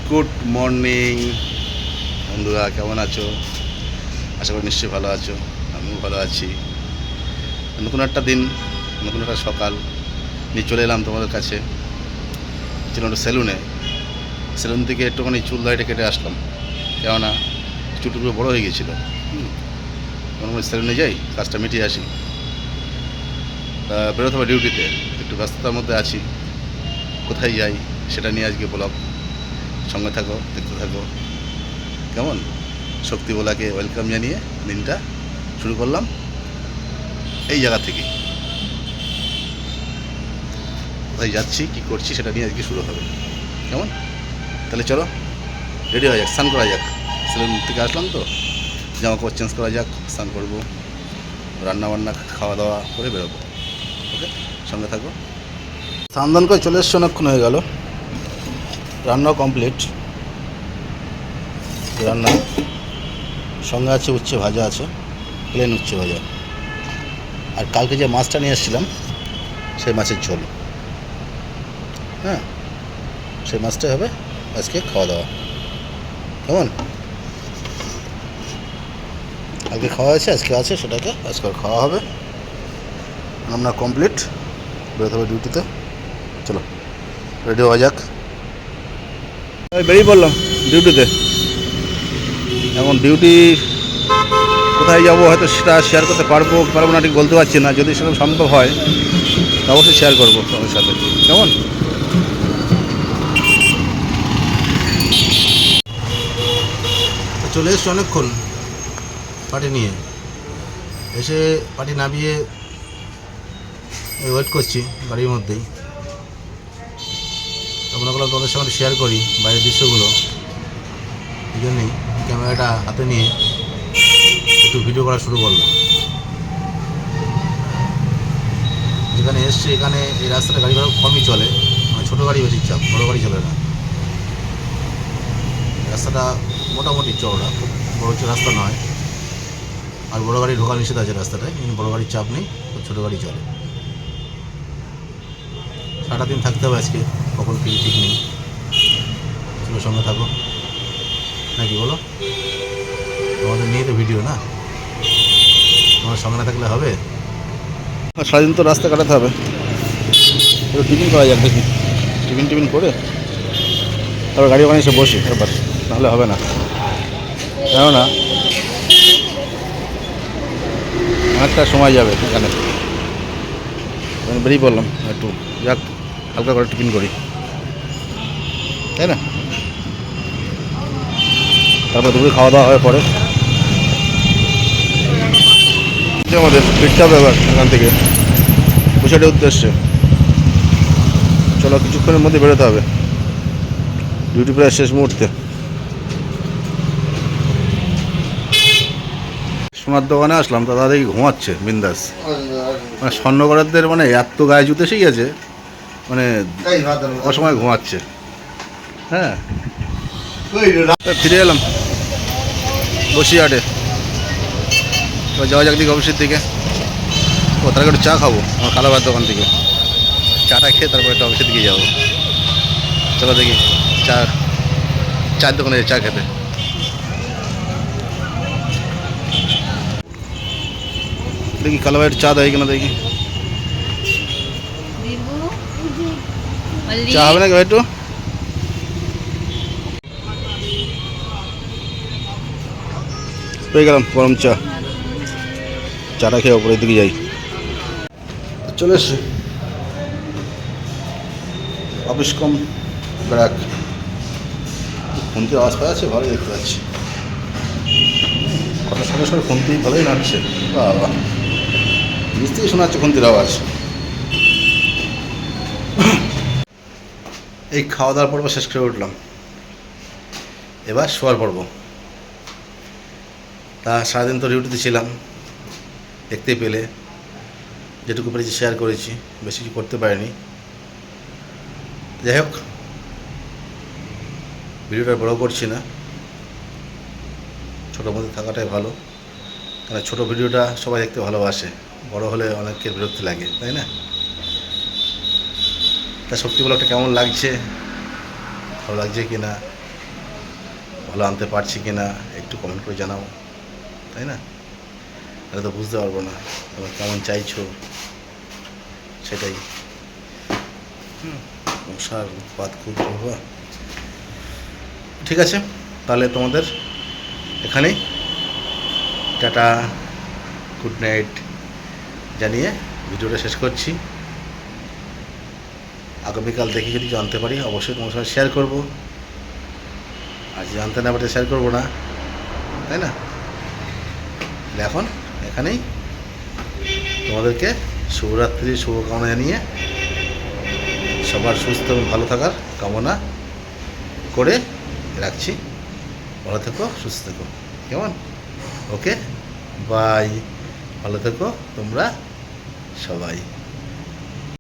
Good morning বন্ধুরা, কেমন আছো? আশা করি নিশ্চয়ই ভালো আছো। আমিও ভালো আছি। নতুন একটা দিন, নতুন একটা সকাল নিয়ে চলে এলাম তোমাদের কাছে। ছিলাম একটা সেলুন থেকে একটুখানি চুল দাড়িটা কেটে আসলাম, কেননা চুলটুকু বড়ো হয়ে গিয়েছিলো। তখন সেলুনে যাই, কাজটা মিটিয়ে আসি। তা বেরোতে হবে ডিউটিতে, একটু ব্যস্ততার মধ্যে আছি। কোথায় যাই সেটা নিয়ে আজকে ব্লগ। সঙ্গে থাকো, দেখতে থাকো। কেমন? শক্তিবোলাকে ওয়েলকাম জানিয়ে দিনটা শুরু করলাম এই জায়গা থেকে। কোথায় যাচ্ছি, কী করছি সেটা নিয়ে আজকে শুরু হবে। কেমন? তাহলে চলো রেডি হয়ে যাক, স্নান করা যাক। সেলুন থেকে আসলাম তো, জামা কাপড় চেঞ্জ করা যাক, স্নান করবো, রান্নাবান্না খাওয়া দাওয়া করে বেরোবো। ওকে, সঙ্গে থাকো। স্নান করে চলে এসছে, অনেকক্ষণ হয়ে গেল। রান্নাও কমপ্লিট। রান্না সঙ্গে আছে উচ্ছে ভাজা, আছে প্লেন উচ্ছে ভাজা। আর কালকে যে মাছটা নিয়ে এসেছিলাম সেই মাছের ঝোল। হ্যাঁ, সেই মাছটাই হবে আজকে খাওয়া দাওয়া। কেমন? আজকে খাওয়া আছে, আজকে আছে, সেটাকে আজকে খাওয়া হবে। আমরা কমপ্লিট, বেরোতে হবে ডিউটিতে। চলো রেডি হওয়া যাক। বেরিয়ে পড়লাম ডিউটিতে। এখন ডিউটি কোথায় যাবো হয়তো সেটা শেয়ার করতে পারবো না, ঠিক বলতে পারছি না। যদি সেরকম সম্ভব হয় অবশ্যই শেয়ার করবো তোমার সাথে। কেমন? চলে এসছি অনেকক্ষণ পার্টি নিয়ে, এসে পার্টি নামিয়ে ওয়েট করছি গাড়ির মধ্যেই। মনে করলাম তোমাদের সঙ্গে শেয়ার করি বাইরের দৃশ্যগুলো। এই জন্যই ক্যামেরাটা হাতে নিয়ে একটু ভিডিও করা শুরু করলাম। যেখানে এসছি এখানে এই রাস্তাটা গাড়ি ঘোড়া কমই চলে, মানে ছোটো গাড়ি বেশি চাপ, বড়ো গাড়ি চলে না। রাস্তাটা মোটামুটি চওড়া, খুব বড় রাস্তা নয়। আর বড়ো গাড়ি ঢোকা নিষেধ আছে রাস্তাটায়, কিন্তু বড়ো গাড়ির চাপ নেই, খুব ছোটো গাড়ি চলে। সারাটা দিন থাকতে হবে আজকে, কখন ফিরি ঠিক নেই। চলো সঙ্গে থাকো, নাকি বলো? তোমাদের নিয়ে তো ভিডিও না, তোমার সঙ্গে না থাকলে হবে? সারাদিন তো রাস্তা কাটাতে হবে, একটু টিফিন করা যাক দেখি। টিফিন করে তারপর গাড়ি ওখানে এসে বসি একবার, নাহলে হবে না। কেননা অনেকটা সময় যাবে এখানে। বেরিয়ে পড়লাম একটু, যাক হালকা করে টিফিন করি, তাই না? তারপর দুপুরে খাওয়া দাওয়া হয়ে পরে আমাদের ফিরতে হবে এবার এখান থেকে কুশাটের উদ্দেশ্যে। চলো কিছুক্ষণের মধ্যে বেরোতে হবে, ডিউটি প্রায় শেষ মুহূর্তে। সোনার দোকানে আসলাম, দাদা দেখি ঘুমাচ্ছে বিন্দাস। মানে স্বর্ণকরারদের মানে এত গায়ে জুতে এসে গেছে, মানে অসময় ঘুমাচ্ছে। হ্যাঁ, ফিরে এলাম বসিরহাটে। এবার যাওয়া যাক দিকে অফিসের দিকে। ও তার একটু চা খাবো আমার কালাবার দোকান থেকে। চাটা খেয়ে তারপরে একটু অফিসের দিকে যাবো। চলো দেখি চার দোকানে চা খেতে। দেখি কালাবাইয়ের চা দেয় কিনা দেখি। চা হবে নাকি একটু? পেয়ে গেলাম গরম চা। চাটা খেয়ে ওপরের দিকে যাই। চলে এসছি অফিস কম ব্যারাক। খুন্তির আওয়াজ পাওয়া যাচ্ছে, ভালোই দেখতে পাচ্ছি। কথার সঙ্গে সঙ্গে খুন্তি ভালোই নাড়ছে। বাবা, নিচ থেকে শোনা যাচ্ছে খুন্তির আওয়াজ। এই খাওয়া দাওয়ার পর্ব শেষ করে উঠলাম, এবার শোয়ার পর্ব। তা সারাদিন তো ডিউটিতে ছিলাম, দেখতে পেলে। যেটুকু পেরেছি শেয়ার করেছি, বেশি কিছু করতে পারিনি। যাই হোক, ভিডিওটা বড় করছি না, ছোটোর মধ্যে থাকাটাই ভালো। কারণ ছোটো ভিডিওটা সবাই দেখতে ভালোবাসে, বড় হলে অনেকের বিরক্তি লাগে, তাই না? তা শক্তি ব্লগটা কেমন লাগছে, ভালো লাগছে কি না ভালো আনতে পারছি কি না একটু কমেন্ট করে জানাও, তাই না? তাহলে তো বুঝতে পারবো না তোমরা কেমন চাইছো সেটাই। মশার উৎপাত খুব বাবা। ঠিক আছে, তাহলে তোমাদের এখানেই টাটা, গুড নাইট জানিয়ে ভিডিওটা শেষ করছি। আগামীকাল দেখি যদি জানতে পারি অবশ্যই তোমার সঙ্গে শেয়ার করবো, আর জানতে না পারলে শেয়ার করবো না, তাই না? এখন এখানেই তোমাদেরকে শুভরাত্রির শুভকামনা জানিয়ে সবার সুস্থ এবং ভালো থাকার কামনা করে রাখছি। ভালো থেকো, সুস্থ থেকো, কেমন? ওকে, বাই। ভালো থেকো তোমরা সবাই।